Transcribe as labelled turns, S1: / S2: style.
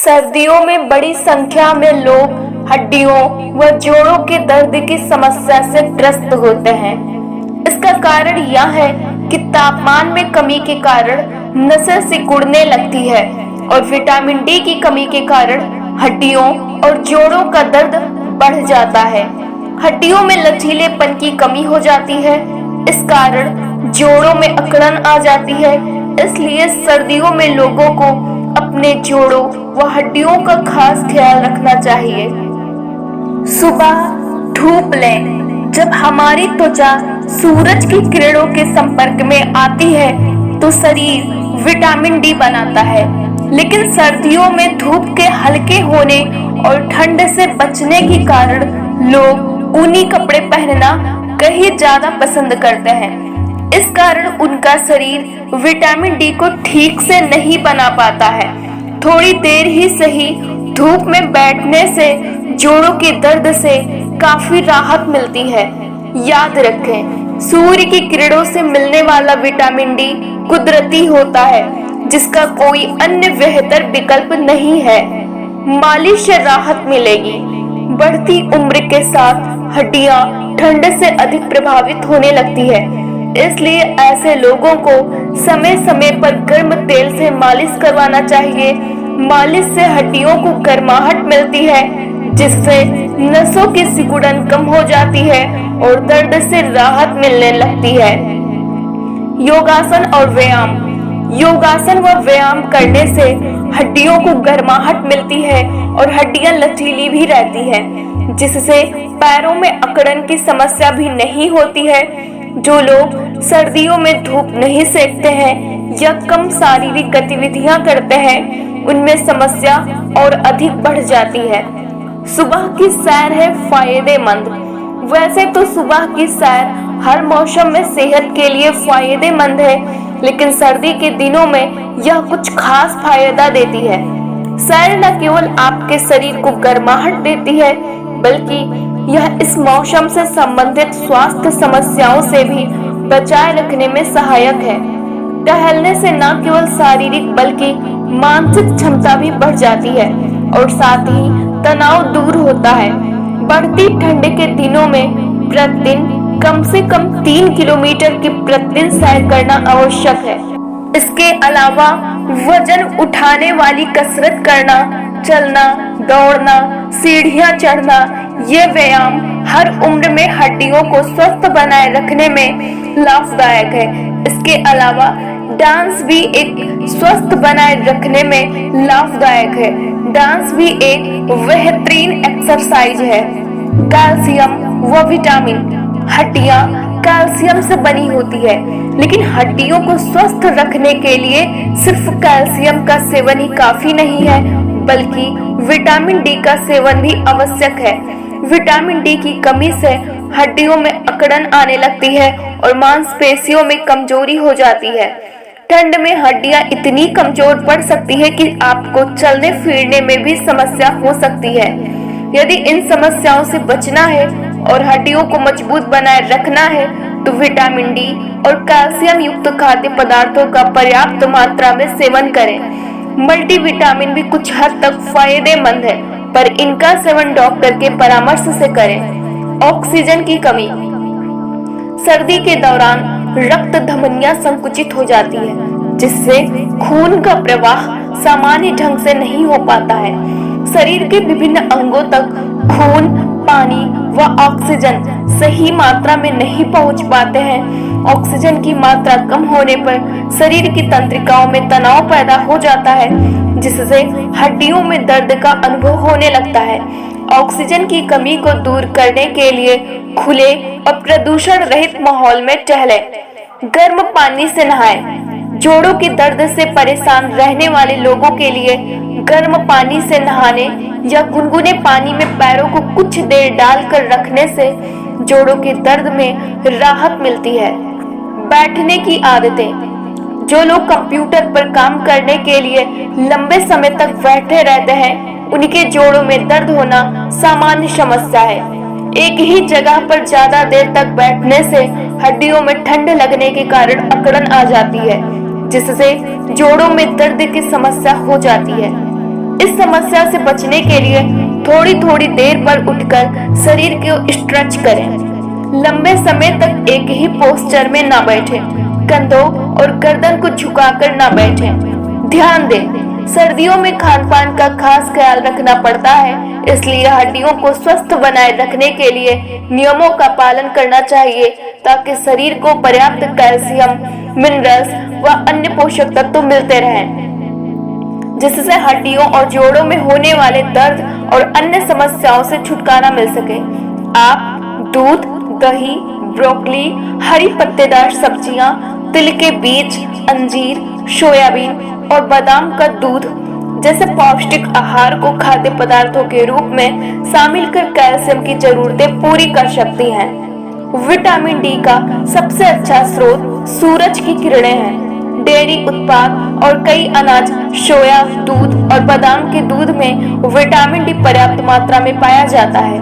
S1: सर्दियों में बड़ी संख्या में लोग हड्डियों व जोड़ों के दर्द की समस्या से ग्रस्त होते हैं। इसका कारण यह है कि तापमान में कमी के कारण नसें सिकुड़ने लगती है और विटामिन डी की कमी के कारण हड्डियों और जोड़ों का दर्द बढ़ जाता है। हड्डियों में लचीलेपन की कमी हो जाती है, इस कारण जोड़ों में अकड़न आ जाती है। इसलिए सर्दियों में लोगों को अपने जोड़ों व हड्डियों का खास ख्याल रखना चाहिए। सुबह धूप लें। जब हमारी त्वचा सूरज की किरणों के संपर्क में आती है तो शरीर विटामिन डी बनाता है, लेकिन सर्दियों में धूप के हल्के होने और ठंड से बचने के कारण लोग ऊनी कपड़े पहनना कहीं ज्यादा पसंद करते हैं। इस कारण उनका शरीर विटामिन डी को ठीक से नहीं बना पाता है। थोड़ी देर ही सही धूप में बैठने से जोड़ों के दर्द से काफी राहत मिलती है। याद रखें, सूर्य की किरणों से मिलने वाला विटामिन डी कुदरती होता है, जिसका कोई अन्य बेहतर विकल्प नहीं है। मालिश से राहत मिलेगी। बढ़ती उम्र के साथ हड्डियां ठंड से अधिक प्रभावित होने लगती है, इसलिए ऐसे लोगों को समय समय पर गर्म तेल से मालिश करवाना चाहिए। मालिश से हड्डियों को गर्माहट मिलती है, जिससे नसों की सिकुड़न कम हो जाती है और दर्द से राहत मिलने लगती है। योगासन और व्यायाम। योगासन व व्यायाम करने से हड्डियों को गर्माहट मिलती है और हड्डियां लचीली भी रहती हैं, जिससे पैरों में अकड़न की समस्या भी नहीं होती है। जो लोग सर्दियों में धूप नहीं सेकते हैं या कम शारीरिक गतिविधियां करते हैं, उनमें समस्या और अधिक बढ़ जाती है। सुबह की सैर है फायदेमंद। वैसे तो सुबह की सैर हर मौसम में सेहत के लिए फायदेमंद है, लेकिन सर्दी के दिनों में यह कुछ खास फायदा देती है। सैर न केवल आपके शरीर को गर्माहट देती है, बल्कि यह इस मौसम से संबंधित स्वास्थ्य समस्याओं से भी बचाए रखने में सहायक है। टहलने से न केवल शारीरिक बल्कि मानसिक क्षमता भी बढ़ जाती है और साथ ही तनाव दूर होता है। बढ़ती ठंड के दिनों में प्रतिदिन कम से कम 3 किलोमीटर की प्रतिदिन सैर करना आवश्यक है। इसके अलावा वजन उठाने वाली कसरत करना, चलना, दौड़ना, सीढ़ियां चढ़ना, ये व्यायाम हर उम्र में हड्डियों को स्वस्थ बनाए रखने में लाभदायक है। इसके अलावा डांस भी एक स्वस्थ बनाए रखने में लाभदायक है। डांस भी एक बेहतरीन एक्सरसाइज है। कैल्शियम व विटामिन। हड्डियां कैल्शियम से बनी होती है, लेकिन हड्डियों को स्वस्थ रखने के लिए सिर्फ कैल्शियम का सेवन ही काफी नहीं है, बल्कि विटामिन डी का सेवन भी आवश्यक है। विटामिन डी की कमी से हड्डियों में अकड़न आने लगती है और मांसपेशियों में कमजोरी हो जाती है। ठंड में हड्डियां इतनी कमजोर पड़ सकती है कि आपको चलने फिरने में भी समस्या हो सकती है। यदि इन समस्याओं से बचना है और हड्डियों को मजबूत बनाए रखना है, तो विटामिन डी और कैल्शियम युक्त खाद्य पदार्थों का पर्याप्त मात्रा में सेवन करें। मल्टीविटामिन भी कुछ हद तक फायदेमंद है, पर इनका सेवन डॉक्टर के परामर्श से करें। ऑक्सीजन की कमी। सर्दी के दौरान रक्त धमनियां संकुचित हो जाती है, जिससे खून का प्रवाह सामान्य ढंग से नहीं हो पाता है। शरीर के विभिन्न अंगों तक खून, पानी व ऑक्सीजन सही मात्रा में नहीं पहुंच पाते हैं। ऑक्सीजन की मात्रा कम होने पर शरीर की तंत्रिकाओं में तनाव पैदा हो जाता है, जिससे हड्डियों में दर्द का अनुभव होने लगता है। ऑक्सीजन की कमी को दूर करने के लिए खुले और प्रदूषण रहित माहौल में टहलें। गर्म पानी से नहाएं। जोड़ों के दर्द से परेशान रहने वाले लोगों के लिए गर्म पानी से नहाने या गुनगुने पानी में पैरों को कुछ देर डालकर रखने से जोड़ों के दर्द में राहत मिलती है। बैठने की आदतें। जो लोग कंप्यूटर पर काम करने के लिए लंबे समय तक बैठे रहते हैं, उनके जोड़ों में दर्द होना सामान्य समस्या है। एक ही जगह पर ज्यादा देर तक बैठने से हड्डियों में ठंड लगने के कारण अकड़न आ जाती है, जिससे जोड़ों में दर्द की समस्या हो जाती है। इस समस्या से बचने के लिए थोड़ी थोड़ी देर पर उठकर शरीर को स्ट्रेच करें। लंबे समय तक एक ही पोस्चर में ना बैठे, कंधों और गर्दन को झुकाकर ना बैठे। ध्यान दें, सर्दियों में खान पान का खास ख्याल रखना पड़ता है, इसलिए हड्डियों को स्वस्थ बनाए रखने के लिए नियमों का पालन करना चाहिए ताकि शरीर को पर्याप्त कैल्शियम, मिनरल्स व अन्य पोषक तत्व मिलते रहें, जिससे हड्डियों और जोड़ों में होने वाले दर्द और अन्य समस्याओं से छुटकारा मिल सके। आप दूध, दही, ब्रोकली, हरी पत्तेदार सब्जियां, तिल के बीज, अंजीर, सोयाबीन और बादाम का दूध जैसे पौष्टिक आहार को खाद्य पदार्थों के रूप में शामिल कर कैल्शियम की जरूरतें पूरी कर सकती हैं। विटामिन डी का सबसे अच्छा स्रोत सूरज की किरणें हैं। डेयरी उत्पाद और कई अनाज, सोया दूध और बादाम के दूध में विटामिन डी पर्याप्त मात्रा में पाया जाता है।